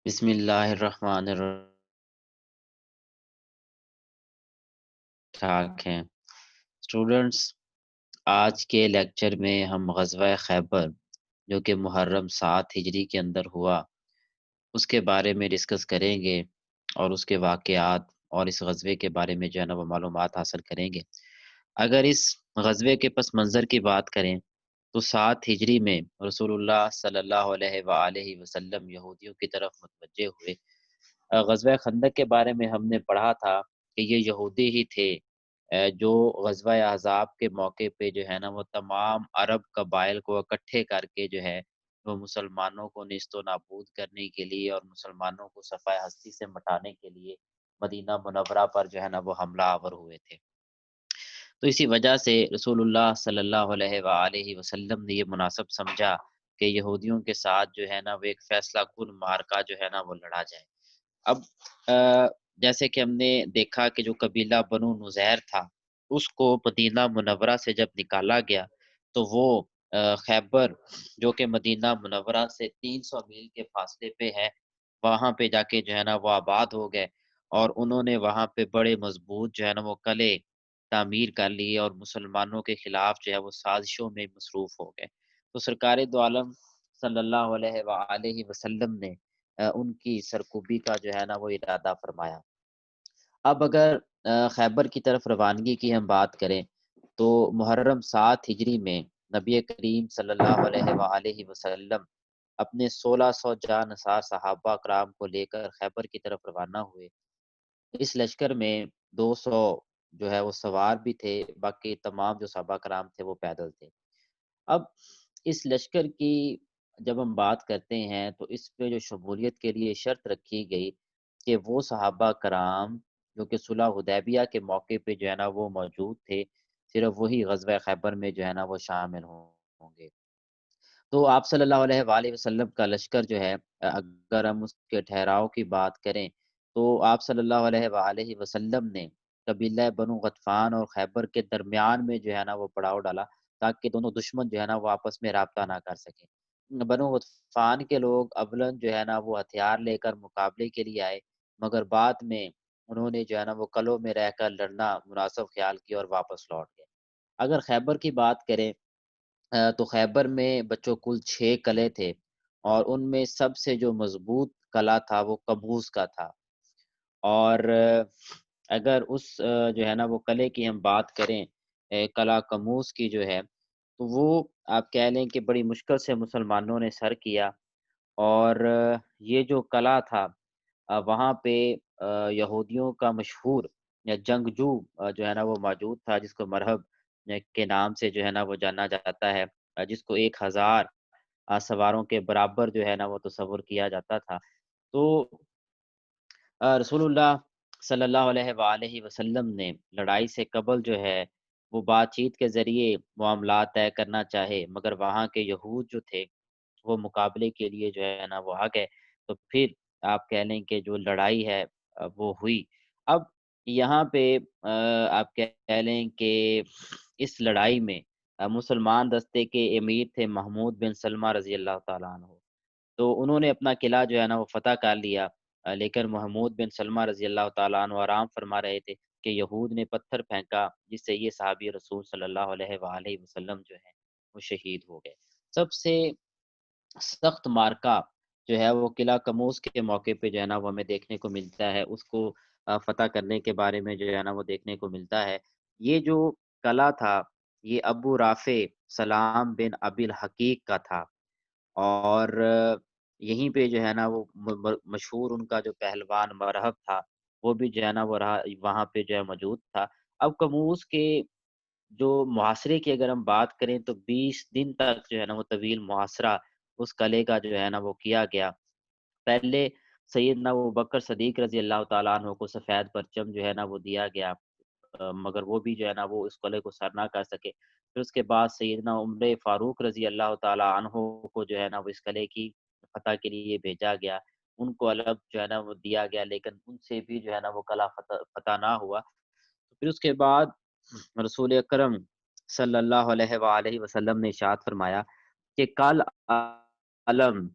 بسم اللہ الرحمن الرحیم. ٹھاک ہیں اسٹوڈنٹس. آج کے لیکچر میں ہم غزوہ خیبر جو کہ محرم 7 ہجری کے اندر ہوا اس کے بارے میں ڈسکس کریں گے اور اس کے واقعات اور اس غزوے کے بارے میں جو ہے نا وہ معلومات حاصل کریں گے. اگر اس غزوے کے پس منظر کی بات کریں تو 7 ہجری میں رسول اللہ صلی اللہ علیہ وآلہ وسلم یہودیوں کی طرف متوجہ ہوئے. غزوہ خندق کے بارے میں ہم نے پڑھا تھا کہ یہ یہودی ہی تھے جو غزوہ احزاب کے موقع پہ جو ہے نا وہ تمام عرب قبائل کو اکٹھے کر کے جو ہے وہ مسلمانوں کو نیست و نابود کرنے کے لیے اور مسلمانوں کو صفحہ ہستی سے مٹانے کے لیے مدینہ منورہ پر جو ہے نا وہ حملہ آور ہوئے تھے. تو اسی وجہ سے رسول اللہ صلی اللہ علیہ وآلہ وسلم نے یہ مناسب سمجھا کہ یہودیوں کے ساتھ جو ہے نا وہ ایک فیصلہ کن معرکہ جو ہے نا وہ لڑا جائے. اب جیسے کہ ہم نے دیکھا کہ جو قبیلہ بنو نزیر تھا اس کو مدینہ منورہ سے جب نکالا گیا تو وہ خیبر جو کہ مدینہ منورہ سے 300 میل کے فاصلے پہ ہے وہاں پہ جا کے جو ہے نا وہ آباد ہو گئے اور انہوں نے وہاں پہ بڑے مضبوط جو ہے نا وہ قلعے تعمیر کر لیے اور مسلمانوں کے خلاف جو ہے وہ سازشوں میں مصروف ہو گئے. تو سرکار دو عالم صلی اللہ علیہ وآلہ وسلم نے ان کی سرکوبی کا جو ہے نا وہ ارادہ فرمایا. اب اگر خیبر کی طرف روانگی کی ہم بات کریں تو محرم 7 ہجری میں نبی کریم صلی اللہ علیہ وآلہ وسلم اپنے 1600 جانثار صحابہ کرام کو لے کر خیبر کی طرف روانہ ہوئے. اس لشکر میں 200 جو ہے وہ سوار بھی تھے، باقی تمام جو صحابہ کرام تھے وہ پیدل تھے. اب اس لشکر کی جب ہم بات کرتے ہیں تو اس پہ جو شمولیت کے لیے شرط رکھی گئی کہ وہ صحابہ کرام جو کہ صلح حدیبیہ کے موقع پہ جو ہے نا وہ موجود تھے صرف وہی غزوہ خیبر میں جو ہے نا وہ شامل ہوں گے. تو آپ صلی اللہ علیہ وآلہ وسلم کا لشکر جو ہے اگر ہم اس کے ٹھہراؤ کی بات کریں تو آپ صلی اللہ علیہ وآلہ وسلم نے قبیلہ بنو غطفان اور خیبر کے درمیان میں جو ہے نا وہ پڑاؤ ڈالا تاکہ دونوں دشمن جو ہے نا وہ آپس میں رابطہ نہ کر سکیں. بنو غطفان کے لوگ اولن جو ہے نا وہ ہتھیار لے کر مقابلے کے لیے آئے مگر بعد میں انہوں نے جو ہے نا وہ قلعوں میں رہ کر لڑنا مناسب خیال کیا اور واپس لوٹ گئے. اگر خیبر کی بات کریں تو خیبر میں بچوں کل 6 قلعے تھے اور ان میں سب سے جو مضبوط قلعہ تھا وہ قبوس کا تھا. اور اگر اس جو ہے نا وہ قلعے کی ہم بات کریں قلعہ قموس کی جو ہے تو وہ آپ کہہ لیں کہ بڑی مشکل سے مسلمانوں نے سر کیا. اور یہ جو قلعہ تھا وہاں پہ یہودیوں کا مشہور یا جنگجو جو ہے نا وہ موجود تھا جس کو مرہب کے نام سے جو ہے نا وہ جانا جاتا ہے جس کو 1000 سواروں کے برابر جو ہے نا وہ تصور کیا جاتا تھا. تو رسول اللہ صلی اللہ علیہ وآلہ وسلم نے لڑائی سے قبل جو ہے وہ بات چیت کے ذریعے معاملات طے کرنا چاہے مگر وہاں کے یہود جو تھے وہ مقابلے کے لیے جو ہے نا وہ آ گئے. تو پھر آپ کہہ لیں کہ جو لڑائی ہے وہ ہوئی. اب یہاں پہ آپ کہہ لیں کہ اس لڑائی میں مسلمان دستے کے امیر تھے محمود بن سلمہ رضی اللہ تعالیٰ عنہ. تو انہوں نے اپنا قلعہ جو ہے نا وہ فتح کر لیا لیکن محمود بن سلمہ رضی اللہ تعالیٰ عنہ آرام فرما رہے تھے کہ یہود نے پتھر پھینکا جس سے یہ صحابی رسول صلی اللہ علیہ وآلہ وسلم جو ہے وہ شہید ہو گئے. سب سے سخت مارکا جو ہے وہ قلعہ قموس کے موقع پہ جو ہے نا وہ ہمیں دیکھنے کو ملتا ہے. اس کو فتح کرنے کے بارے میں جو ہے نا وہ دیکھنے کو ملتا ہے. یہ جو قلعہ تھا یہ ابو رافع سلام بن ابی الحقیق کا تھا اور یہیں پہ جو ہے نا وہ مشہور ان کا جو پہلوان مرہب تھا وہ بھی جو ہے نا وہ رہا وہاں پہ جو ہے موجود تھا. اب قموس کے جو محاصرے کی اگر ہم بات کریں تو 20 دن تک جو ہے نا وہ طویل محاصرہ اس قلعے کا جو ہے نا وہ کیا گیا. پہلے سیدنا ابو بکر صدیق رضی اللہ تعالیٰ عنہ کو سفید پرچم جو ہے نا وہ دیا گیا مگر وہ بھی جو ہے نا وہ اس قلعے کو سر نہ کر سکے. پھر اس کے بعد سیدنا عمر فاروق رضی اللہ تعالیٰ عنہ کو جو ہے نا وہ اس قلعے کی فتح کے لیے بھیجا گیا. ان کو الگ جو ہے نا وہ دیا گیا لیکن ان سے بھی جو ہے نا وہ قلعہ فتح نہ ہوا. پھر اس کے بعد رسول اکرم صلی اللہ علیہ وآلہ وسلم نے ارشاد فرمایا کہ کل علم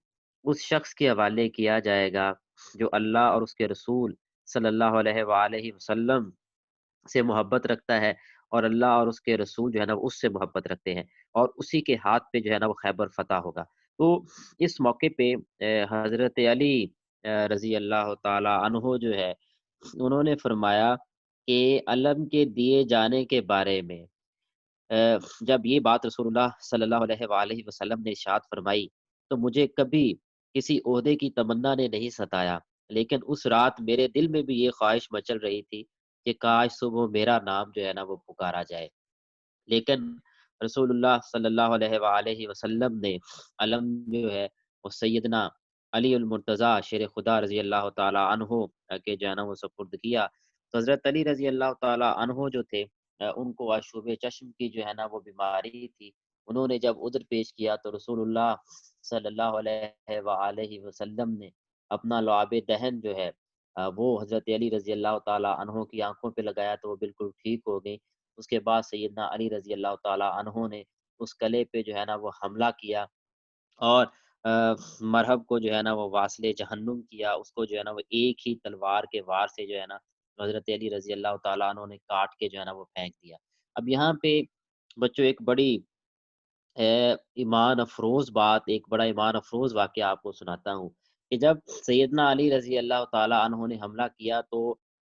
اس شخص کے حوالے کیا جائے گا جو اللہ اور اس کے رسول صلی اللہ علیہ وآلہ وسلم سے محبت رکھتا ہے، اور اللہ اور اس کے رسول جو ہے نا وہ اس سے محبت رکھتے ہیں، اور اسی کے ہاتھ پہ جو ہے نا وہ خیبر فتح ہوگا۔ تو اس موقع پہ حضرت علی رضی اللہ تعالی عنہ جو ہے، انہوں نے فرمایا کہ علم کے دیے جانے کے بارے میں جب یہ بات رسول اللہ صلی اللہ علیہ وآلہ وسلم نے ارشاد فرمائی، تو مجھے کبھی کسی عہدے کی تمنا نے نہیں ستایا، لیکن اس رات میرے دل میں بھی یہ خواہش مچل رہی تھی کہ کاش صبح میرا نام جو ہے نا وہ پکارا جائے۔ لیکن رسول اللہ صلی اللہ علیہ وآلہ وسلم نے علم جو ہے وہ سیدنا علی المرتضیٰ شیر خدا رضی اللہ تعالی عنہ کے جو ہے نا وہ سپرد کیا۔ تو حضرت علی رضی اللہ تعالی عنہ جو تھے، ان کو آشوب چشم کی جو ہے نا وہ بیماری تھی۔ انہوں نے جب عذر پیش کیا تو رسول اللہ صلی اللہ علیہ وآلہ وسلم نے اپنا لعاب دہن جو ہے وہ حضرت علی رضی اللہ تعالی عنہ کی آنکھوں پہ لگایا تو وہ بالکل ٹھیک ہو گئی۔ اس کے بعد سیدنا علی رضی اللہ تعالی عنہ نے اس کلے پہ جو ہے نا وہ حملہ کیا، اور مرہب کو جو ہے نا وہ واصل جہنم کیا، اس کو جو ہے نا وہ ایک ہی تلوار کے وار سے جو ہے نا حضرت علی رضی اللہ تعالیٰ عنہ نے کاٹ کے جو ہے نا وہ پھینک دیا۔ اب یہاں پہ بچوں ایک بڑی ایمان افروز بات، ایک بڑا ایمان افروز واقعہ آپ کو سناتا ہوں کہ جب سیدنا علی رضی اللہ تعالیٰ عنہ نے حملہ کیا تو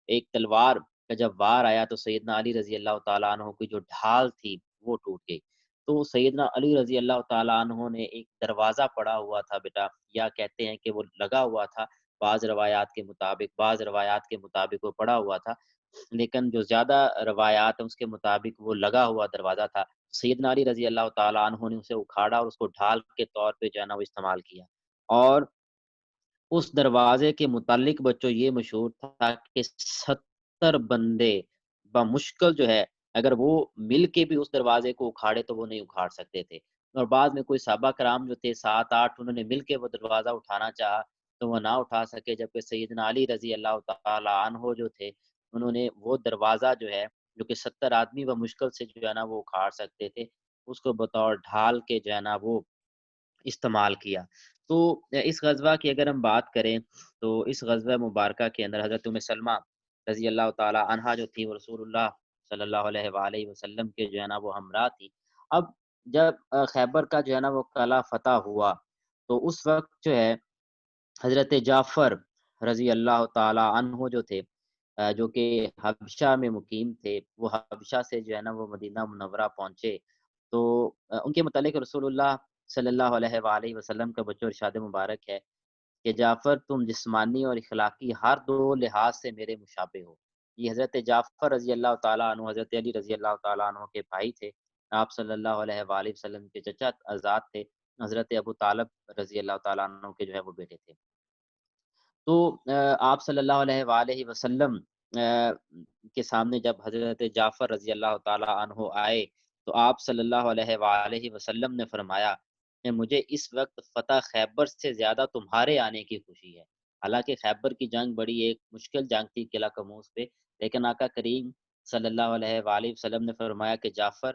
ایک تلوار کا جب وار آیا تو سیدنا علی رضی اللہ تعالیٰ عنہ کی جو ڈھال تھی وہ ٹوٹ گئی۔ تو سیدنا علی رضی اللہ تعالیٰ عنہ نے ایک دروازہ پڑا ہوا تھا بیٹا، یا کہتے ہیں کہ وہ لگا ہوا تھا، بعض روایات کے مطابق وہ پڑا ہوا تھا، لیکن جو زیادہ روایات ہیں اس کے مطابق وہ لگا ہوا دروازہ تھا۔ سیدنا علی رضی اللہ تعالیٰ عنہ نے اسے اکھاڑا اور اس کو ڈھال کے طور پہ جو ہے نا وہ استعمال کیا، اور اس دروازے کے متعلق بچوں یہ مشہور تھا کہ 70 بندے بمشکل جو ہے اگر وہ مل کے بھی اس دروازے کو اکھاڑے تو وہ نہیں اکھاڑ سکتے تھے، اور بعد میں کوئی صحابہ کرام جو تھے 7-8 انہوں نے مل کے وہ دروازہ اٹھانا چاہا تو وہ نہ اٹھا سکے، جبکہ سیدنا علی رضی اللہ تعالی عنہ جو تھے انہوں نے وہ دروازہ جو ہے جو کہ 70 آدمی بمشکل سے جو ہے نا وہ اکھاڑ سکتے تھے، اس کو بطور ڈھال کے جو ہے نا وہ استعمال کیا۔ تو اس غزوہ کی اگر ہم بات کریں تو اس غزوہ مبارکہ کے اندر حضرت ام سلمہ رضی اللہ تعالی عنہا جو تھی وہ رسول اللہ صلی اللہ علیہ وآلہ وسلم کے جو ہے نا وہ ہمراہ تھی۔ اب جب خیبر کا جو ہے نا وہ قلعہ فتح ہوا تو اس وقت جو ہے حضرت جعفر رضی اللہ تعالی عنہ جو تھے، جو کہ حبشہ میں مقیم تھے، وہ حبشہ سے جو ہے نا وہ مدینہ منورہ پہنچے، تو ان کے متعلق رسول اللہ صلی اللہ علیہ وآلہ وسلم کا بچوں ارشاد مبارک ہے کہ جعفر تم جسمانی اور اخلاقی ہر دو لحاظ سے میرے مشابہ ہو۔ یہ حضرت جعفر رضی اللہ تعالیٰ عنہ حضرت علی رضی اللہ تعالیٰ عنہ کے بھائی تھے، آپ صلی اللہ علیہ وآلہ وسلم کے چچا آزاد تھے، حضرت ابو طالب رضی اللہ تعالیٰ عنہ کے جو ہے وہ بیٹے تھے۔ تو آپ صلی اللہ علیہ وآلہ وسلم کے سامنے جب حضرت جعفر رضی اللہ تعالی عنہ آئے تو آپ صلی اللہ علیہ وآلہ وسلم نے فرمایا کہ مجھے اس وقت فتح خیبر سے زیادہ تمہارے آنے کی خوشی ہے۔ حالانکہ خیبر کی جنگ بڑی ایک مشکل جنگ تھی قلعہ قموس پہ، لیکن آقا کریم صلی اللہ علیہ وآلہ وسلم نے فرمایا کہ جعفر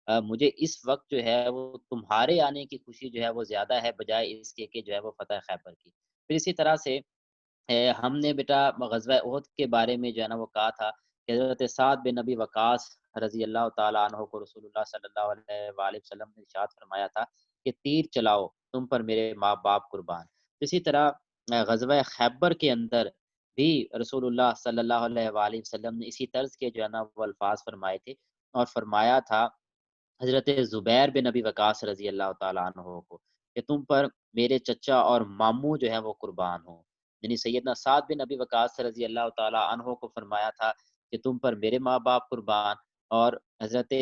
مجھے اس وقت جو ہے وہ تمہارے آنے کی خوشی جو ہے وہ زیادہ ہے بجائے اس کے کہ جو ہے وہ فتح خیبر کی۔ پھر اسی طرح سے ہم نے بیٹا غزوہ احد کے بارے میں جو ہے نا وہ کہا تھا کہ حضرت سعد بن نبی وقاص رضی اللہ تعالیٰ عنہ کو رسول اللہ صلی اللہ علیہ وآلہ وسلم نے ارشاد فرمایا تھا کہ تیر چلاؤ تم پر میرے ماں باپ قربان۔ اسی طرح غزوہ خیبر کے اندر بھی رسول اللہ صلی اللہ علیہ وآلہ وسلم نے اسی طرز کے جو ہے نا وہ الفاظ فرمائے تھے، اور فرمایا تھا حضرت زبیر بن نبی وقاص رضی اللہ تعالیٰ عنہ کو کہ تم پر میرے چچا اور ماموں جو ہیں وہ قربان ہوں، یعنی سیدنا سعد بن نبی وقاص رضی اللہ تعالیٰ عنہ کو فرمایا تھا کہ تم پر میرے ماں باپ قربان، اور حضرت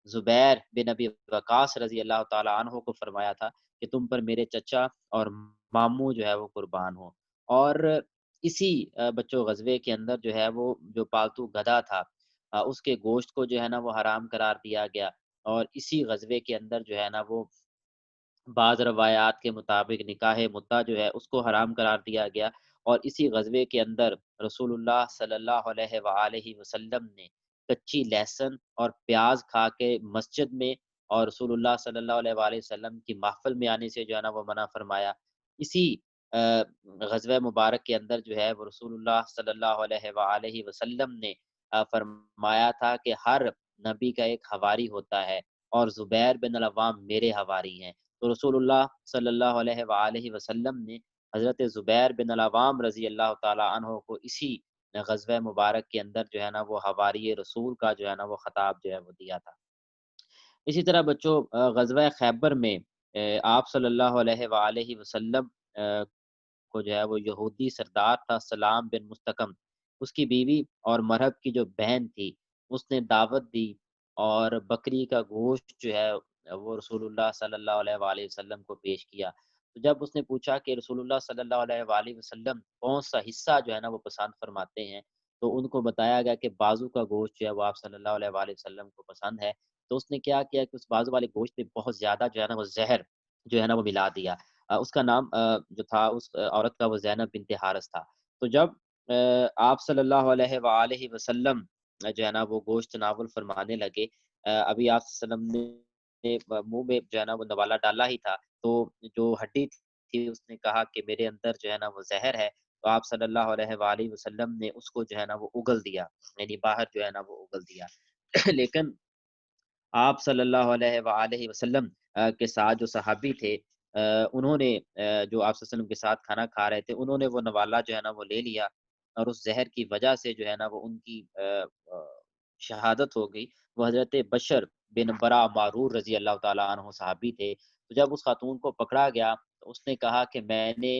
زبیر بن نبی وقاص رضی اللہ تعالیٰ عنہ کو فرمایا تھا کہ تم پر میرے چچا اور ماموں جو ہے وہ قربان ہوں۔ اور اسی بچوں غزوے کے اندر جو ہے وہ جو پالتو گدھا تھا اس کے گوشت کو جو ہے نا وہ حرام قرار دیا گیا، اور اسی غزوے کے اندر جو ہے نا وہ بعض روایات کے مطابق نکاح متع جو ہے اس کو حرام قرار دیا گیا، اور اسی غزوے کے اندر رسول اللہ صلی اللہ علیہ وآلہ وسلم نے کچی لہسن اور پیاز کھا کے مسجد میں اور رسول اللہ صلی اللہ علیہ وآلہ وسلم کی محفل میں آنے سے جو ہے نا وہ منع فرمایا۔ اسی غزوہ مبارک کے اندر جو ہے وہ رسول اللہ صلی اللہ علیہ وآلہ وسلم نے فرمایا تھا کہ ہر نبی کا ایک حواری ہوتا ہے، اور زبیر بن العوام میرے حواری ہیں۔ تو رسول اللہ صلی اللہ علیہ وآلہ وسلم نے حضرت زبیر بن العوام رضی اللہ تعالیٰ عنہ کو اسی غزوہ مبارک کے اندر جو ہے نا وہ حواری رسول کا جو ہے نا وہ خطاب جو ہے وہ دیا تھا۔ اسی طرح بچوں، غزوہ خیبر میں آپ صلی اللہ علیہ وآلہ وسلم کو جو ہے وہ یہودی سردار تھا سلام بن مستقم، اس کی بیوی اور مرہب کی جو بہن تھی، اس نے دعوت دی اور بکری کا گوشت جو ہے وہ رسول اللہ صلی اللہ علیہ وآلہ وسلم کو پیش کیا۔ تو جب اس نے پوچھا کہ رسول اللہ صلی اللہ علیہ وآلہ وسلم کون سا حصہ جو ہے نا وہ پسند فرماتے ہیں، تو ان کو بتایا گیا کہ بازو کا گوشت جو ہے وہ آپ صلی اللہ علیہ وآلہ وسلم کو پسند ہے۔ تو اس نے کیا کیا کہ اس بازو والے گوشت میں بہت زیادہ جو ہے نا وہ زہر جو ہے نا وہ ملا دیا۔ اس کا نام جو تھا اس عورت کا وہ زینب بنت حارث تھا۔ تو جب آپ صلی اللہ علیہ وآلہ وسلم جو ہے نا وہ گوشت تناول فرمانے لگے، ابھی آپ صلی اللہ علیہ وسلم نے منہ میں جو ہے نا وہ نوالا ڈالا ہی تھا، تو جو ہڈی تھی اس نے کہا کہ میرے اندر جو ہے نا وہ زہر ہے۔ تو آپ صلی اللہ علیہ وآلہ وسلم نے اس کو جو ہے نا وہ اگل دیا، یعنی باہر جو ہے نا وہ اگل دیا۔ لیکن آپ صلی اللہ علیہ وآلہ وسلم کے ساتھ جو صحابی تھے، انہوں نے جو آپ صلی اللہ علیہ وسلم کے ساتھ کھانا کھا رہے تھے، انہوں نے وہ نوالا جو ہے نا وہ لے لیا، اور اس زہر کی وجہ سے جو ہے نا وہ ان کی شہادت ہو گئی۔ وہ حضرت بشر بن برا معرور رضی اللہ تعالیٰ عنہ صحابی تھے۔ تو جب اس خاتون کو پکڑا گیا تو اس نے کہا کہ میں نے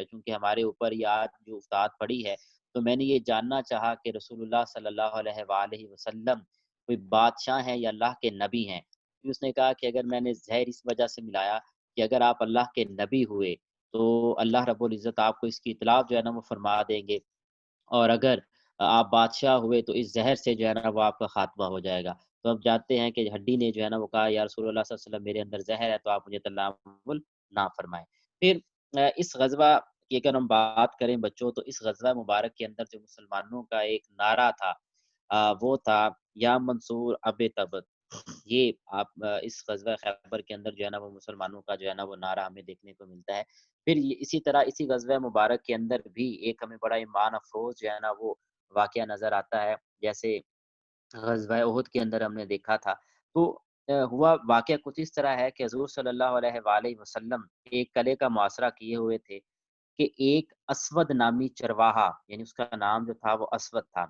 چونکہ ہمارے اوپر یہ آج جو افتاد پڑی ہے، تو میں نے یہ جاننا چاہا کہ رسول اللہ صلی اللہ علیہ وآلہ وسلم کوئی بادشاہ ہیں یا اللہ کے نبی ہیں؟ پھر اس نے کہا کہ اگر میں نے زہر اس وجہ سے ملایا کہ اگر آپ اللہ کے نبی ہوئے تو اللہ رب العزت آپ کو اس کی اطلاع جو ہے نا وہ فرما دیں گے، اور اگر آپ بادشاہ ہوئے تو اس زہر سے جو ہے نا وہ آپ کا خاتمہ ہو جائے گا۔ تو اب جانتے ہیں کہ ہڈی نے جو ہے نا وہ کہا یا رسول اللہ صلی اللہ علیہ وسلم میرے اندر زہر ہے، تو آپ مجھے تناول نہ فرمائیں۔ پھر اس غزوہ کی اگر ہم بات کریں بچوں، تو اس غزوہ مبارک کے اندر جو مسلمانوں کا ایک نعرہ تھا، وہ تھا یا منصور اب تبت۔ یہ آپ اس غزوہ خیبر کے اندر جو ہے نا وہ مسلمانوں کا جو ہے نا وہ نعرہ ہمیں دیکھنے کو ملتا ہے۔ پھر اسی طرح اسی غزوہ مبارک کے اندر بھی ایک ہمیں بڑا ایمان افروز جو ہے نا وہ واقعہ نظر آتا ہے، جیسے غزوہ احد کے اندر ہم نے دیکھا تھا۔ تو ہوا واقعہ کچھ اس طرح ہے کہ حضور صلی اللہ علیہ وآلہ وسلم ایک قلعے کا محاصرہ کیے ہوئے تھے کہ ایک اسود نامی چرواہا، یعنی اس کا نام جو تھا وہ اسود تھا،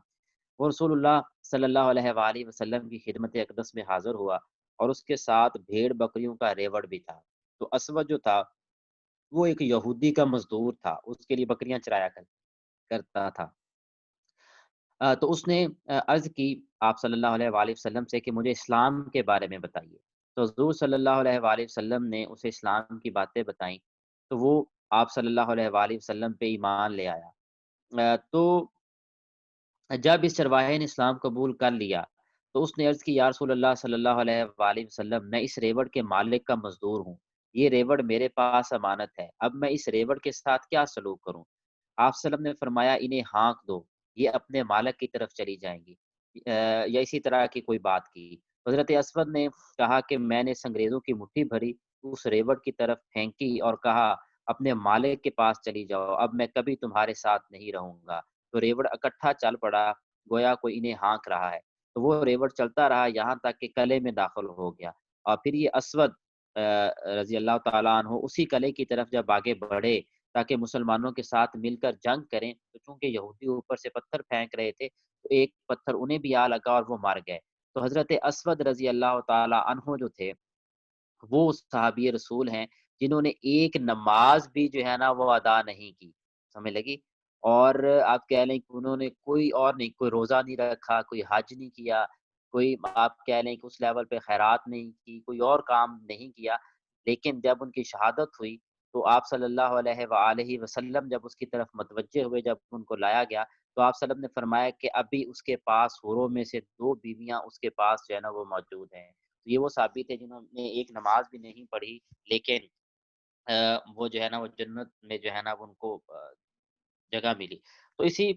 وہ رسول اللہ صلی اللہ علیہ وآلہ وسلم کی خدمت اقدس میں حاضر ہوا، اور اس کے ساتھ بھیڑ بکریوں کا ریوڑ بھی تھا۔ تو اسود جو تھا وہ ایک یہودی کا مزدور تھا، اس کے لیے بکریاں چرایا کرتا تھا۔ تو اس نے عرض کی آپ صلی اللہ علیہ وآلہ وسلم سے کہ مجھے اسلام کے بارے میں بتائیے۔ تو حضور صلی اللہ علیہ وآلہ وسلم نے اسے اسلام کی باتیں بتائیں، تو وہ آپ صلی اللہ علیہ وآلہ وسلم پہ ایمان لے آیا۔ تو جب اس چرواہے نے اسلام قبول کر لیا تو اس نے عرض کی یا رسول اللہ صلی اللہ علیہ وآلہ وسلم، میں اس ریوڑ کے مالک کا مزدور ہوں، یہ ریوڑ میرے پاس امانت ہے، اب میں اس ریوڑ کے ساتھ کیا سلوک کروں؟ آپ صلی اللہ علیہ وسلم نے فرمایا انہیں ہانک دو، یہ اپنے مالک کی طرف چلی جائیں گی، یا اسی طرح کی کوئی بات کی۔ حضرت اسود نے کہا کہ میں نے سنگریزوں کی مٹھی بھری، اس ریوڑ کی طرف پھینکی اور کہا اپنے مالک کے پاس چلی جاؤ، اب میں کبھی تمہارے ساتھ نہیں رہوں گا۔ تو ریوڑ اکٹھا چل پڑا، گویا کوئی انہیں ہانک رہا ہے۔ تو وہ ریوڑ چلتا رہا یہاں تک کہ قلعے میں داخل ہو گیا، اور پھر یہ اسود رضی اللہ تعالیٰ عنہ اسی قلعے کی طرف جب آگے بڑھے تاکہ مسلمانوں کے ساتھ مل کر جنگ کریں، تو چونکہ یہودی اوپر سے پتھر پھینک رہے تھے تو ایک پتھر انہیں بھی آ لگا اور وہ مر گئے۔ تو حضرت اسود رضی اللہ تعالیٰ عنہ جو تھے وہ صحابی رسول ہیں جنہوں نے ایک نماز بھی جو ہے نا وہ ادا نہیں کی، سمجھ لگی؟ اور آپ کہہ لیں کہ انہوں نے کوئی اور نہیں، کوئی روزہ نہیں رکھا، کوئی حج نہیں کیا، کوئی آپ کہہ لیں کہ اس لیول پہ خیرات نہیں کی، کوئی اور کام نہیں کیا، لیکن جب ان کی شہادت ہوئی تو آپ صلی اللہ علیہ وآلہ وسلم جب اس کی طرف متوجہ ہوئے، جب ان کو لایا گیا تو آپ صلی اللہ علیہ وسلم نے فرمایا کہ ابھی اس کے پاس حوروں میں سے دو بیویاں اس کے پاس جو ہے نا وہ موجود ہیں۔ تو یہ وہ صحابی تھے جنہوں نے ایک نماز بھی نہیں پڑھی، لیکن وہ جو ہے نا وہ جنت میں جو ہے نا وہ ان کو جگہ ملی۔ تو اسی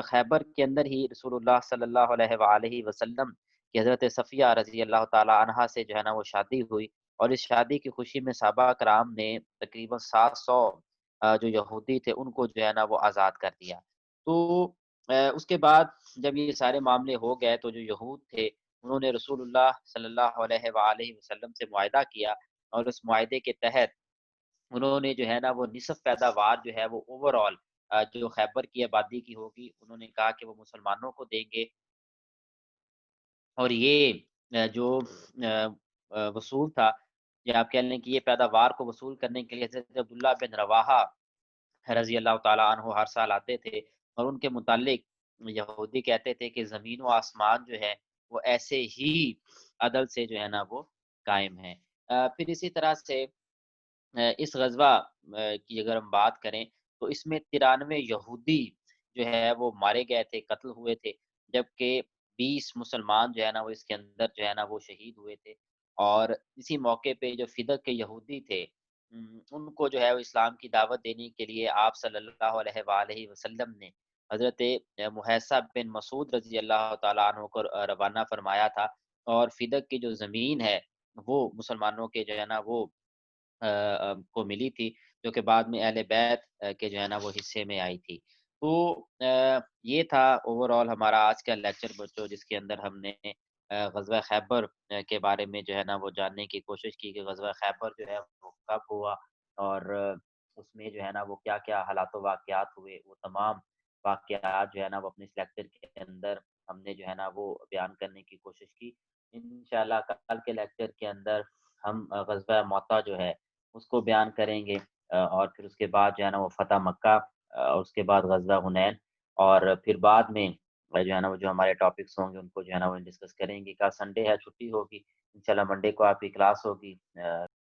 خیبر کے اندر ہی رسول اللہ صلی اللہ علیہ وآلہ وسلم کی حضرت صفیہ رضی اللہ تعالی عنہا سے جو ہے نا وہ شادی ہوئی، اور اس شادی کی خوشی میں صحابہ کرام نے تقریباً 700 جو یہودی تھے ان کو جو ہے نا وہ آزاد کر دیا۔ تو اس کے بعد جب یہ سارے معاملے ہو گئے تو جو یہود تھے انہوں نے رسول اللہ صلی اللہ علیہ وآلہ وسلم سے معاہدہ کیا، اور اس معاہدے کے تحت انہوں نے جو ہے نا وہ نصف پیداوار جو ہے وہ اوور آل جو خیبر کی آبادی کی ہوگی، انہوں نے کہا کہ وہ مسلمانوں کو دیں گے، اور یہ جو وصول تھا، یا آپ کہہ لیں کہ یہ پیداوار کو وصول کرنے کے لیے حضرت عبداللہ بن رواحہ رضی اللہ تعالیٰ عنہ ہر سال آتے تھے، اور ان کے متعلق یہودی کہتے تھے کہ زمین و آسمان جو ہے وہ ایسے ہی عدل سے جو ہے نا وہ قائم ہے۔ پھر اسی طرح سے اس غزوہ کی اگر ہم بات کریں تو اس میں 93 یہودی جو ہے وہ مارے گئے تھے، قتل ہوئے تھے، جبکہ 20 مسلمان جو ہے نا وہ اس کے اندر جو ہے نا وہ شہید ہوئے تھے۔ اور اسی موقع پہ جو فدق کے یہودی تھے، ان کو جو ہے وہ اسلام کی دعوت دینے کے لیے آپ صلی اللہ علیہ وآلہ وسلم نے حضرت محیصہ بن مسعود رضی اللہ تعالیٰ عنہ کو روانہ فرمایا تھا، اور فدق کی جو زمین ہے وہ مسلمانوں کے جو ہے نا وہ کو ملی تھی، جو کہ بعد میں اہل بیت کے جو ہے نا وہ حصے میں آئی تھی۔ تو یہ تھا اوور آل ہمارا آج کا لیکچر بچوں، جس کے اندر ہم نے غزوہ خیبر کے بارے میں جو ہے نا وہ جاننے کی کوشش کی کہ غزوہ خیبر جو ہے وہ کب ہوا، اور اس میں جو ہے نا وہ کیا-کیا حالات و واقعات ہوئے، وہ تمام واقعات جو ہے نا وہ اپنے اس لیکچر کے اندر ہم نے جو ہے نا وہ بیان کرنے کی کوشش کی۔ انشاءاللہ کل کے لیکچر کے اندر ہم غزوہ موطا جو ہے اس کو بیان کریں گے، اور پھر اس کے بعد جو ہے نا وہ فتح مکہ، اور اس کے بعد غزوہ حنین، اور پھر بعد میں جو ہے نا وہ جو ہمارے ٹاپکس ہوں گے ان کو جو ہے نا وہ ڈسکس کریں گے۔ کل سنڈے ہے، چھٹی ہوگی، انشاءاللہ منڈے کو آپ کی کلاس ہوگی۔